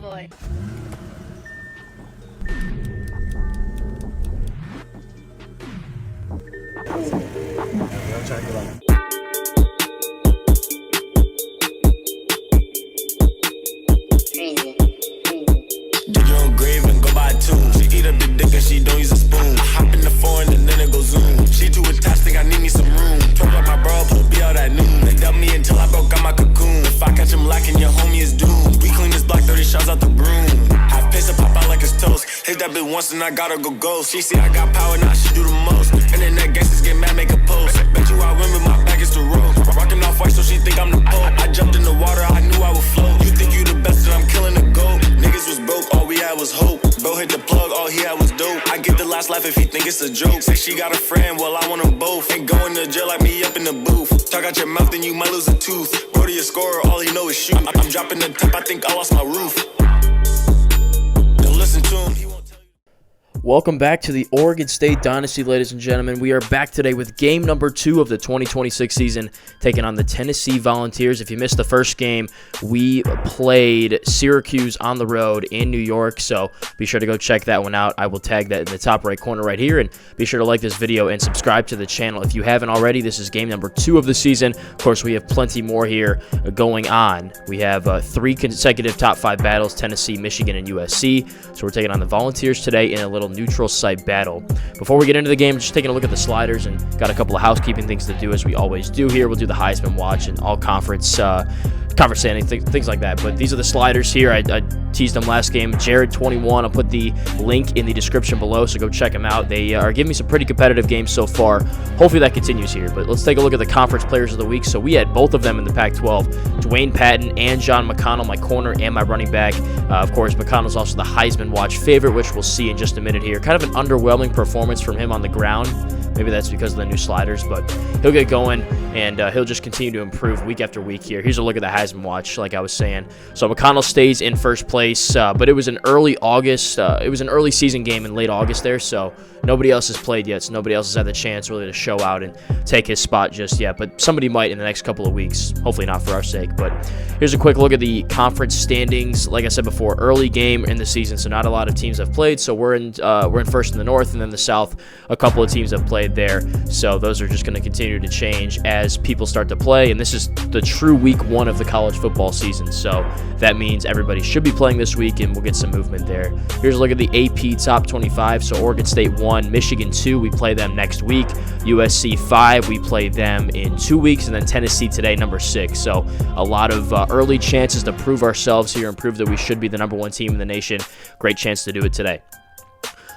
boy. Dig your own grave and go buy a tomb. She eat up the dick and she don't use a spoon. Hop in the foreign and then it goes zoom. She too attached, think I need me some room. Talk about my bro, put be out at noon. They dubbed me until I broke out my cocoon. If I catch him lacking, your homie is doomed. We clean this block, 30 shots out the broom. Half piss and pop out like it's toast. Hit that bitch once and I gotta go ghost. She see I got power, now she do the most. Internet gangsters get mad, make a post. Bet you I win, but my back is the road. Rockin' off white, so she think I'm the Pope. I jumped in the water, I knew I would float. You think you the best, and I'm killing the goat. Niggas was broke, all we had was hope. Bro hit the plug, all he had was dope. I get the last laugh if he think it's a joke. Say she got a friend, well I want them both. Ain't going to jail like me up in the booth. Talk out your mouth, then you might lose a tooth. Bro to your scorer, all he know is shoot. I'm dropping the top, I think I lost my roof. Don't listen to him, he won't tell you. Welcome back to the Oregon State Dynasty, ladies and gentlemen. We are back today with game number 2 of the 2026 season, taking on the Tennessee Volunteers. If you missed the first game, we played Syracuse on the road in New York, so be sure to go check that one out. I will tag that in the top right corner right here, and be sure to like this video and subscribe to the channel if you haven't already. This is game number 2 of the season. Of course, we have plenty more here going on. We have 3 consecutive top 5 battles, Tennessee, Michigan, and USC. So we're taking on the Volunteers today in a little neutral site battle. Before we get into the game, just taking a look at the sliders and got a couple of housekeeping things to do as we always do here. We'll do the Heisman watch and all conference standing, things like that. But these are the sliders here. I teased them last game. Jared 21. I'll put the link in the description below, so go check them out. They are giving me some pretty competitive games so far. Hopefully that continues here. But let's take a look at the conference players of the week. So we had both of them in the Pac-12. Dwayne Patton and John McConnell, my corner and my running back. Of course, McConnell's also the Heisman watch favorite, which we'll see in just a minute here. Kind of an underwhelming performance from him on the ground. Maybe that's because of the new sliders, but he'll get going, and he'll just continue to improve week after week here. Here's a look at the Heisman watch, like I was saying. So McConnell stays in first place, but it was an early August. It was an early season game in late August there, so nobody else has played yet, so nobody else has had the chance really to show out and take his spot just yet. But somebody might in the next couple of weeks, hopefully not for our sake. But here's a quick look at the conference standings. Like I said before, early game in the season, so not a lot of teams have played. So we're in first in the North, and then the South, a couple of teams have played there. So those are just going to continue to change as people start to play. And this is the true week 1 of the college football season. So that means everybody should be playing this week, and we'll get some movement there. Here's a look at the AP top 25. So Oregon State 1, Michigan 2, we play them next week. USC 5, we play them in 2 weeks. And then Tennessee today, number 6. So a lot of early chances to prove ourselves here and prove that we should be the number 1 team in the nation. Great chance to do it today.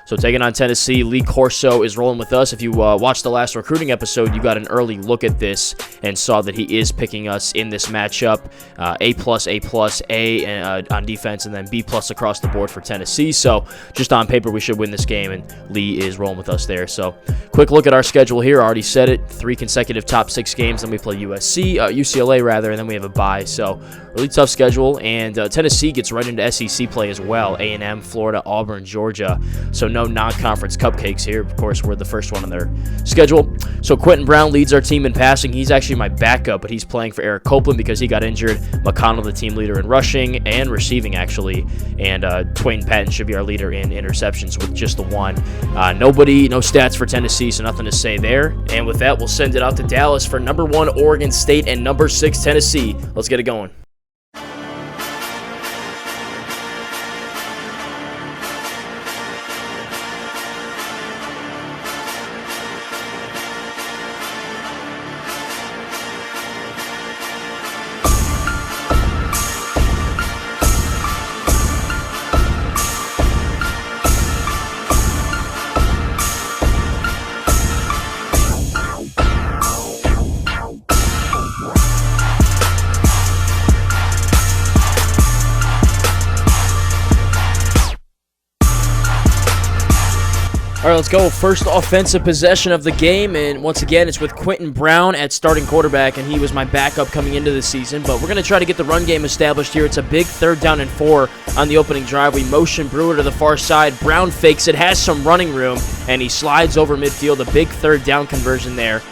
So taking on Tennessee, Lee Corso is rolling with us. If you watched the last recruiting episode, you got an early look at this and saw that he is picking us in this matchup. A+, on defense, and then B+ across the board for Tennessee. So just on paper, we should win this game, and Lee is rolling with us there. So quick look at our schedule here. I already said it. 3 consecutive top 6 games. Then we play UCLA rather, and then we have a bye. So really tough schedule, and Tennessee gets right into SEC play as well. A&M, Florida, Auburn, Georgia. So no non-conference cupcakes here. Of course, we're the first one on their schedule. So Quentin Brown leads our team in passing. He's actually my backup, but he's playing for Eric Copeland because he got injured. McConnell, the team leader in rushing and receiving, actually. And Dwayne Patton should be our leader in interceptions with just the 1. No stats for Tennessee, so nothing to say there. And with that, we'll send it out to Dallas for number 1 Oregon State and number 6 Tennessee. Let's get it going. All right, let's go. First offensive possession of the game, and once again, it's with Quentin Brown at starting quarterback, and he was my backup coming into the season, but we're going to try to get the run game established here. It's a big 3rd down and 4 on the opening drive. We motion Brewer to the far side. Brown fakes it, has some running room, and he slides over midfield. A big 3rd down conversion there.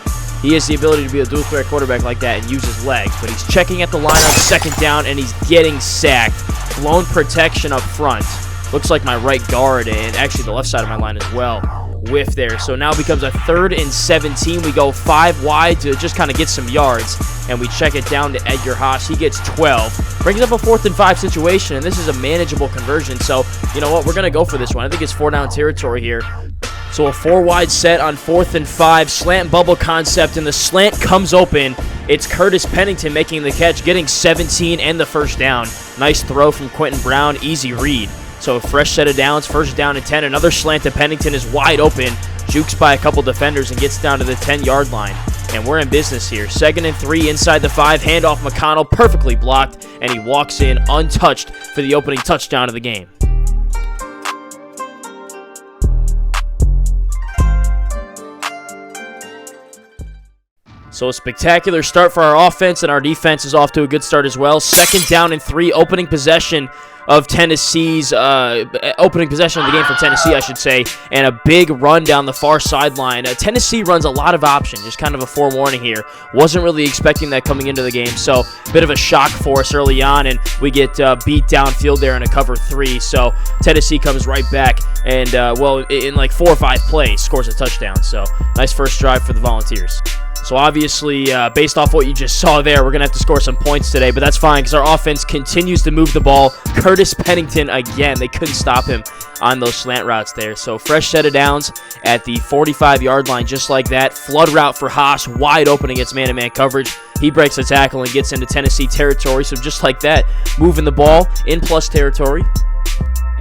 He has the ability to be a dual-threat quarterback like that and use his legs, but he's checking at the line on 2nd down, and he's getting sacked blown protection up front. Looks like my right guard and actually the left side of my line as well. Whiff there. So now it becomes a 3rd and 17. We go 5 wide to just kind of get some yards, and we check it down to Edgar Haas. He gets 12. Brings up a 4th and 5 situation, and this is a manageable conversion. So, you know what? We're going to go for this one. I think it's 4-down territory here. So a 4-wide set on 4th and 5. Slant bubble concept, and the slant comes open. It's Curtis Pennington making the catch, getting 17 and the first down. Nice throw from Quentin Brown. Easy read. So a fresh set of downs, 1st down and 10. Another slant to Pennington is wide open. Jukes by a couple defenders and gets down to the 10-yard line. And we're in business here. 2nd and 3 inside the 5. Handoff McConnell, perfectly blocked. And he walks in untouched for the opening touchdown of the game. So a spectacular start for our offense, and our defense is off to a good start as well. 2nd down and 3, opening possession of Tennessee's, opening possession of the game for Tennessee, I should say, and a big run down the far sideline. Tennessee runs a lot of options, just kind of a forewarning here. Wasn't really expecting that coming into the game, so a bit of a shock for us early on, and we get beat downfield there in a cover 3. So Tennessee comes right back, and, well, in like 4 or 5 plays, scores a touchdown. So nice first drive for the Volunteers. So obviously, based off what you just saw there, we're going to have to score some points today, but that's fine because our offense continues to move the ball. Curtis Pennington, again, they couldn't stop him on those slant routes there. So fresh set of downs at the 45-yard line, just like that. Flood route for Haas, wide open against man-to-man coverage. He breaks the tackle and gets into Tennessee territory. So just like that, moving the ball in plus territory.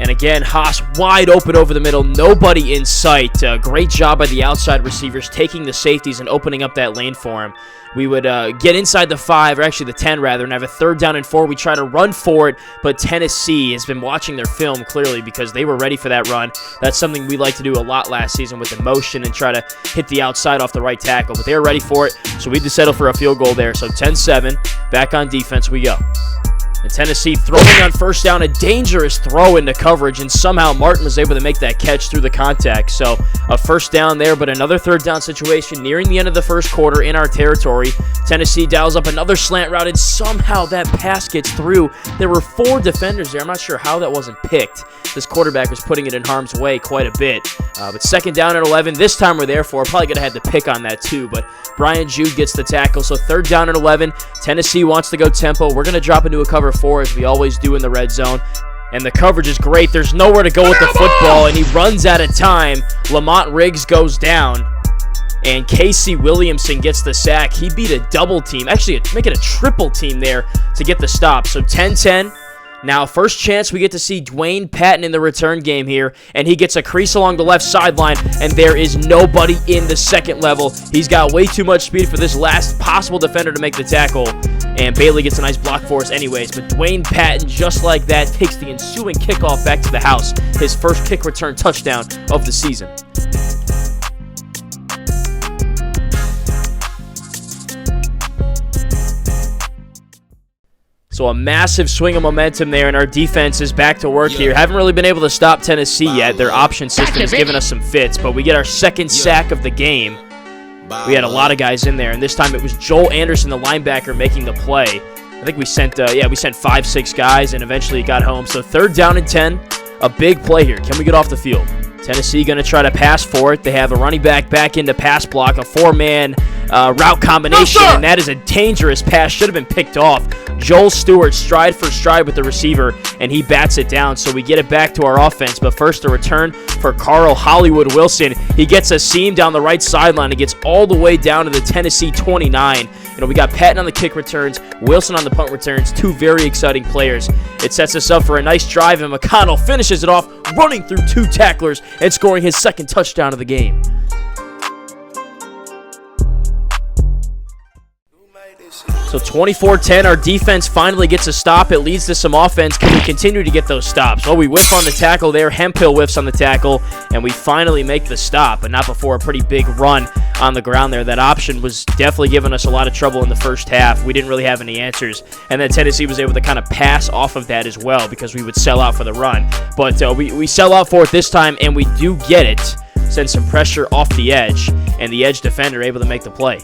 And again, Haas wide open over the middle, nobody in sight. Great job by the outside receivers taking the safeties and opening up that lane for him. We would get inside the 5, or actually the 10 rather, and have a 3rd down and 4. We try to run for it, but Tennessee has been watching their film clearly because they were ready for that run. That's something we like to do a lot last season with the motion and try to hit the outside off the right tackle, but they were ready for it, so we had to settle for a field goal there. So 10-7, back on defense we go. And Tennessee throwing on 1st down, a dangerous throw into coverage, and somehow Martin was able to make that catch through the contact. So a 1st down there, but another 3rd down situation nearing the end of the 1st quarter in our territory. Tennessee dials up another slant route, and somehow that pass gets through. There were 4 defenders there. I'm not sure how that wasn't picked. This quarterback was putting it in harm's way quite a bit. But 2nd down and 11. This time we're there for. Probably going to have to pick on that too, but Brian Jude gets the tackle. So 3rd down and 11. Tennessee wants to go tempo. We're going to drop into a cover 4 as we always do in the red zone. And the coverage is great. There's nowhere to go with the football, and he runs out of time. Lamont Riggs goes down, and Casey Williamson gets the sack. He beat a double team, actually make it a triple team there to get the stop. So 10-10. Now, first chance we get to see Dwayne Patton in the return game here, and he gets a crease along the left sideline, and there is nobody in the 2nd level. He's got way too much speed for this last possible defender to make the tackle, and Bailey gets a nice block for us anyways. But Dwayne Patton, just like that, takes the ensuing kickoff back to the house, his first kick return touchdown of the season. So a massive swing of momentum there, and our defense is back to work here. Haven't really been able to stop Tennessee yet. Their option system has given us some fits, but we get our 2nd sack of the game. We had a lot of guys in there, and this time it was Joel Anderson, the linebacker, making the play. I think we sent 5-6 guys, and eventually it got home. So 3rd down and 10, a big play here. Can we get off the field? Tennessee going to try to pass for it. They have a running back into pass block, a 4-man route combination, and that is a dangerous pass. Should have been picked off. Joel Stewart stride for stride with the receiver, and he bats it down, so we get it back to our offense. But first, a return for Carl Hollywood Wilson. He gets a seam down the right sideline. It gets all the way down to the Tennessee 29. We got Patton on the kick returns, Wilson on the punt returns, 2 very exciting players. It sets us up for a nice drive, and McConnell finishes it off, running through 2 tacklers and scoring his 2nd touchdown of the game. So 24-10, our defense finally gets a stop. It leads to some offense. Can we continue to get those stops? Well, we whiff on the tackle there. Hemphill whiffs on the tackle, and we finally make the stop, but not before a pretty big run on the ground there. That option was definitely giving us a lot of trouble in the first half. We didn't really have any answers, and then Tennessee was able to kind of pass off of that as well because we would sell out for the run. But we sell out for it this time, and we do get it. Send some pressure off the edge, and the edge defender able to make the play.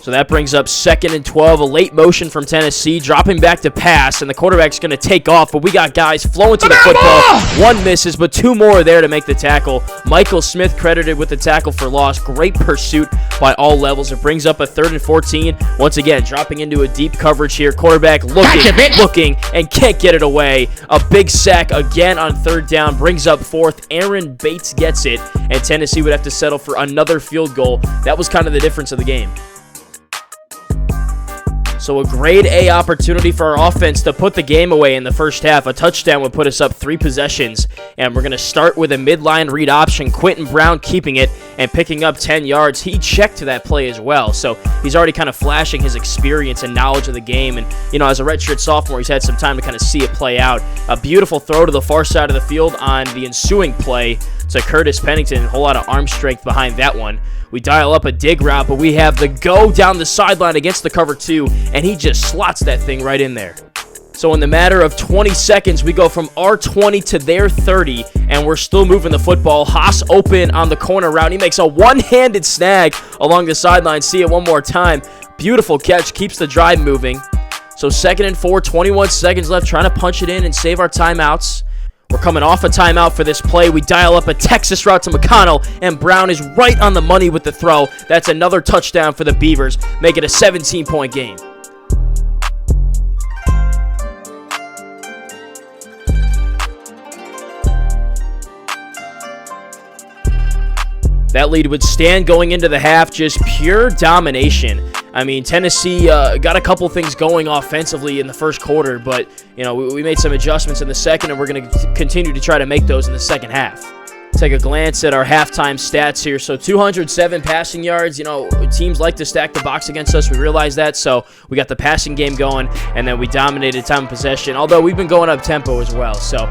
So that brings up 2nd and 12, a late motion from Tennessee, dropping back to pass, and the quarterback's going to take off, but we got guys flowing to the football. One misses, but two more there to make the tackle. Michael Smith credited with the tackle for loss. Great pursuit by all levels. It brings up a 3rd and 14. Once again, dropping into a deep coverage here. Quarterback looking, and can't get it away. A big sack again on 3rd down, brings up 4th. Aaron Bates gets it, and Tennessee would have to settle for another field goal. That was kind of the difference of the game. So a grade A opportunity for our offense to put the game away in the first half. A touchdown would put us up 3 possessions. And we're going to start with a midline read option. Quentin Brown keeping it and picking up 10 yards. He checked to that play as well. So he's already kind of flashing his experience and knowledge of the game. And, you know, as a redshirt sophomore, he's had some time to kind of see it play out. A beautiful throw to the far side of the field on the ensuing play to Curtis Pennington. A whole lot of arm strength behind that one. We dial up a dig route, but we have the go down the sideline against the cover 2, and he just slots that thing right in there. So in the matter of 20 seconds, we go from our 20 to their 30, and we're still moving the football. Haas open on the corner route. He makes a one-handed snag along the sideline. See it one more time. Beautiful catch. Keeps the drive moving. So 2nd and 4, 21 seconds left, trying to punch it in and save our timeouts. We're coming off a timeout for this play. We dial up a Texas route to McConnell, and Brown is right on the money with the throw. That's another touchdown for the Beavers, make it a 17-point game. That lead would stand going into the half, just pure domination. I mean, Tennessee got a couple things going offensively in the first quarter, but, you know, we made some adjustments in the second, and we're going to continue to try to make those in the second half. Take a glance at our halftime stats here. So 207 passing yards. You know, teams like to stack the box against us. We realize that. So we got the passing game going, and then we dominated time of possession, although we've been going up tempo as well. So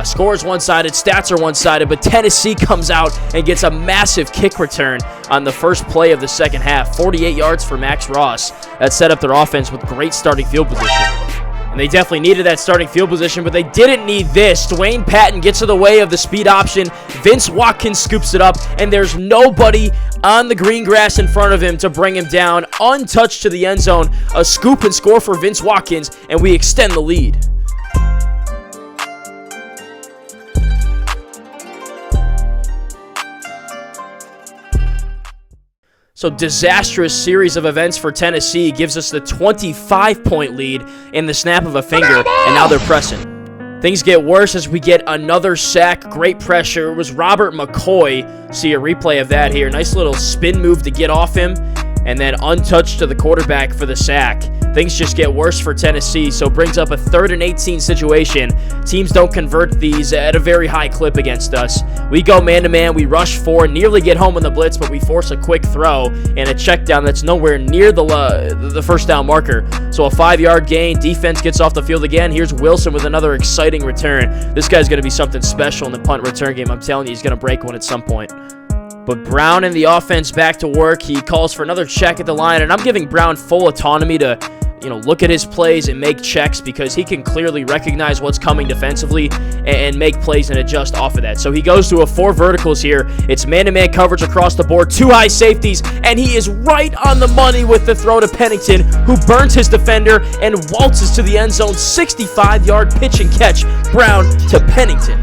scores one-sided, stats are one-sided, but Tennessee comes out and gets a massive kick return on the first play of the second half. 48 yards for Max Ross. That set up their offense with great starting field position. And they definitely needed that starting field position, but they didn't need this. Dwayne Patton gets in the way of the speed option. Vince Watkins scoops it up, and there's nobody on the green grass in front of him to bring him down. Untouched to the end zone. A scoop and score for Vince Watkins, and we extend the lead. So disastrous series of events for Tennessee gives us the 25-point lead in the snap of a finger, and now they're pressing. Things get worse as we get another sack. Great pressure. It was Robert McCoy. See a replay of that here. Nice little spin move to get off him, and then untouched to the quarterback for the sack. Things just get worse for Tennessee, so brings up a 3rd and 18 situation. Teams don't convert these at a very high clip against us. We go man-to-man, we rush 4, nearly get home on the blitz, but we force a quick throw and a check down that's nowhere near the first down marker. So a 5-yard gain, defense gets off the field again. Here's Wilson with another exciting return. This guy's going to be something special in the punt return game. I'm telling you, he's going to break one at some point. But Brown and the offense back to work. He calls for another check at the line, and I'm giving Brown full autonomy to, you know, look at his plays and make checks because he can clearly recognize what's coming defensively and make plays and adjust off of that. So he goes to a 4 verticals here. It's man-to-man coverage across the board, 2 high safeties, and he is right on the money with the throw to Pennington, who burns his defender and waltzes to the end zone. 65-yard pitch and catch. Brown to Pennington.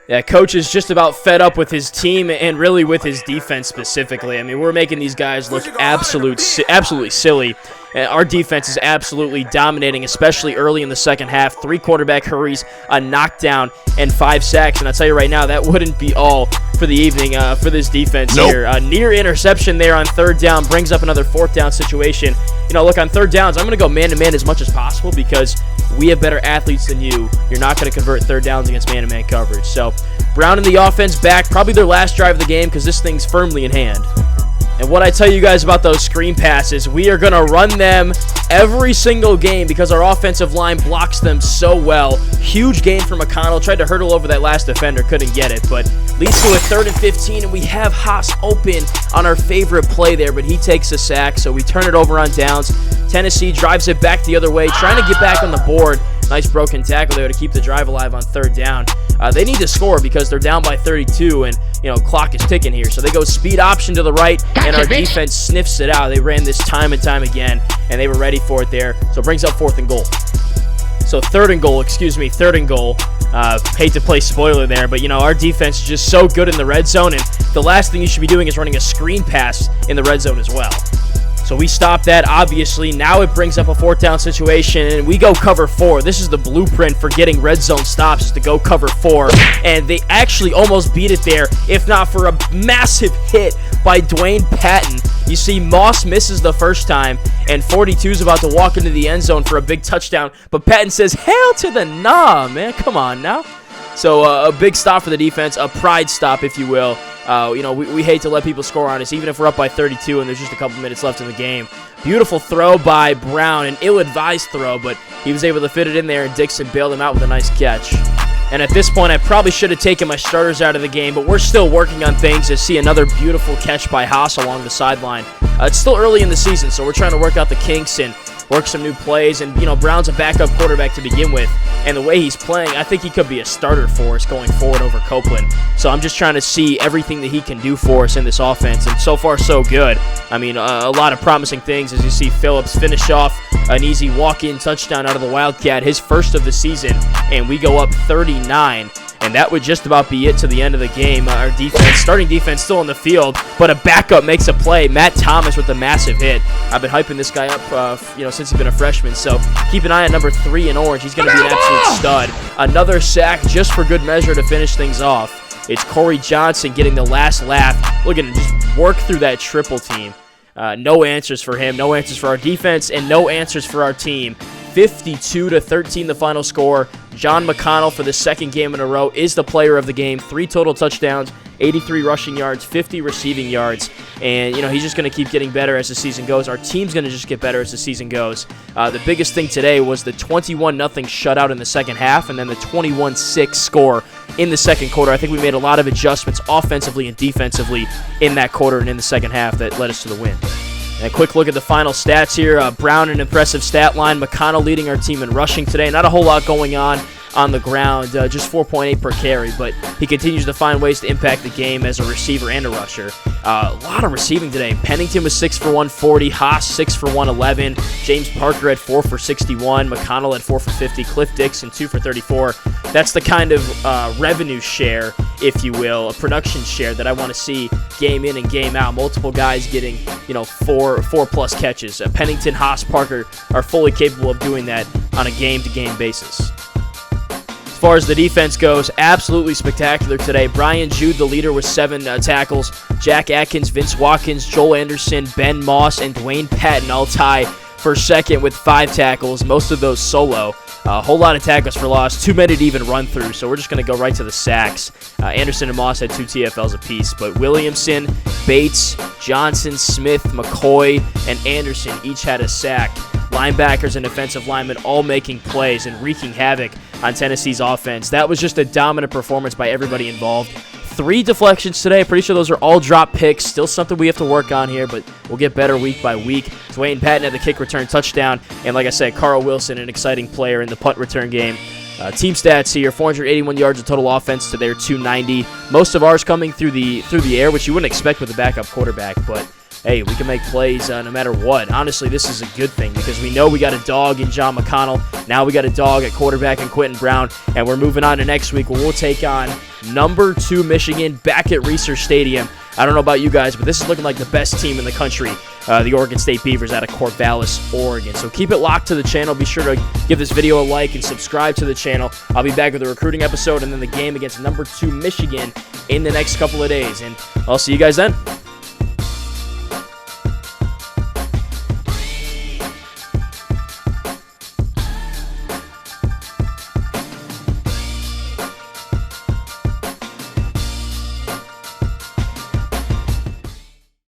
Yeah, coach is just about fed up with his team and really with his defense specifically. I mean, we're making these guys look absolutely silly. Our defense is absolutely dominating, especially early in the second half. 3 quarterback hurries, a knockdown, and 5 sacks. And I'll tell you right now, that wouldn't be all for the evening for this defense here. Near interception there on 3rd down brings up another 4th down situation. You know, look, on 3rd downs, I'm going to go man-to-man as much as possible because we have better athletes than you. You're not going to convert 3rd downs against man-to-man coverage. So Brown and the offense back, probably their last drive of the game because this thing's firmly in hand. And what I tell you guys about those screen passes, we are going to run them every single game because our offensive line blocks them so well. Huge gain for McConnell. Tried to hurdle over that last defender, couldn't get it, but leads to a 3rd and 15, and we have Haas open on our favorite play there, but he takes a sack, so we turn it over on downs. Tennessee drives it back the other way, trying to get back on the board, Nice broken tackle there to keep the drive alive on third down. They need to score because they're down by 32 and, clock is ticking here. So they go speed option to the right, and our defense sniffs it out. They ran this time and time again, and they were ready for it there. So it brings up third and goal. Hate to play spoiler there, but, our defense is just so good in the red zone, and the last thing you should be doing is running a screen pass in the red zone as well. So we stop that, obviously. Now it brings up a fourth down situation, and we go cover 4. This is the blueprint for getting red zone stops, is to go cover 4. And they actually almost beat it there, if not for a massive hit by Dwayne Patton. You see, Moss misses the first time, and 42 is about to walk into the end zone for a big touchdown. But Patton says, "Hail to the nah, man. Come on now." So a big stop for the defense, a pride stop, if you will. We hate to let people score on us, even if we're up by 32 and there's just a couple minutes left in the game. Beautiful throw by Brown, an ill-advised throw, but he was able to fit it in there, and Dixon bailed him out with a nice catch. And at this point, I probably should have taken my starters out of the game, but we're still working on things. To see another beautiful catch by Haas along the sideline. It's still early in the season, so we're trying to work out the kinks and work some new plays. And, Brown's a backup quarterback to begin with, and the way he's playing, I think he could be a starter for us going forward over Copeland. So I'm just trying to see everything that he can do for us in this offense, and so far so good. I mean, a lot of promising things as you see Phillips finish off an easy walk-in touchdown out of the Wildcat, his first of the season, and we go up 39. And that would just about be it to the end of the game. Our defense, starting defense, still on the field, but a backup makes a play. Matt Thomas with a massive hit. I've been hyping this guy up, since he's been a freshman. So keep an eye on number 3 in orange. He's going to be an absolute stud. Another sack just for good measure to finish things off. It's Corey Johnson getting the last laugh. Look at him just work through that triple team. No answers for him, no answers for our defense, and no answers for our team. 52-13 the final score. John McConnell, for the second game in a row, is the player of the game. 3 total touchdowns, 83 rushing yards, 50 receiving yards. And, he's just going to keep getting better as the season goes. Our team's going to just get better as the season goes. The biggest thing today was the 21-0 shutout in the second half, and then the 21-6 score in the second quarter. I think we made a lot of adjustments offensively and defensively in that quarter and in the second half that led us to the win. And a quick look at the final stats here. Brown, an impressive stat line. McConnell leading our team in rushing today. Not a whole lot going on the ground, just 4.8 per carry, but he continues to find ways to impact the game as a receiver and a rusher. A lot of receiving today. Pennington was 6 for 140, Haas 6 for 111, James Parker had 4 for 61, McConnell had 4 for 50, Cliff Dixon 2 for 34. That's the kind of revenue share, if you will, a production share that I want to see game in and game out. Multiple guys getting, 4+ catches. Pennington, Haas, Parker are fully capable of doing that on a game-to-game basis. As far as the defense goes, absolutely spectacular today. Brian Jude, the leader, with 7 tackles. Jack Atkins, Vince Watkins, Joel Anderson, Ben Moss, and Dwayne Patton all tie for second with 5 tackles, most of those solo. A whole lot of tackles for loss, too many to even run through, so we're just going to go right to the sacks. Anderson and Moss had 2 TFLs apiece, but Williamson, Bates, Johnson, Smith, McCoy, and Anderson each had a sack. Linebackers and defensive linemen all making plays and wreaking havoc on Tennessee's offense. That was just a dominant performance by everybody involved. 3 deflections today. Pretty sure those are all drop picks. Still something we have to work on here, but we'll get better week by week. Dwayne Patton had the kick return touchdown, and like I said, Carl Wilson, an exciting player in the punt return game. Team stats here: 481 yards of total offense to their 290. Most of ours coming through the air, which you wouldn't expect with a backup quarterback, but hey, we can make plays no matter what. Honestly, this is a good thing because we know we got a dog in John McConnell. Now we got a dog at quarterback in Quentin Brown, and we're moving on to next week where we'll take on number 2 Michigan back at Research Stadium. I don't know about you guys, but this is looking like the best team in the country, the Oregon State Beavers out of Corvallis, Oregon. So keep it locked to the channel. Be sure to give this video a like and subscribe to the channel. I'll be back with a recruiting episode and then the game against number 2 Michigan in the next couple of days, and I'll see you guys then.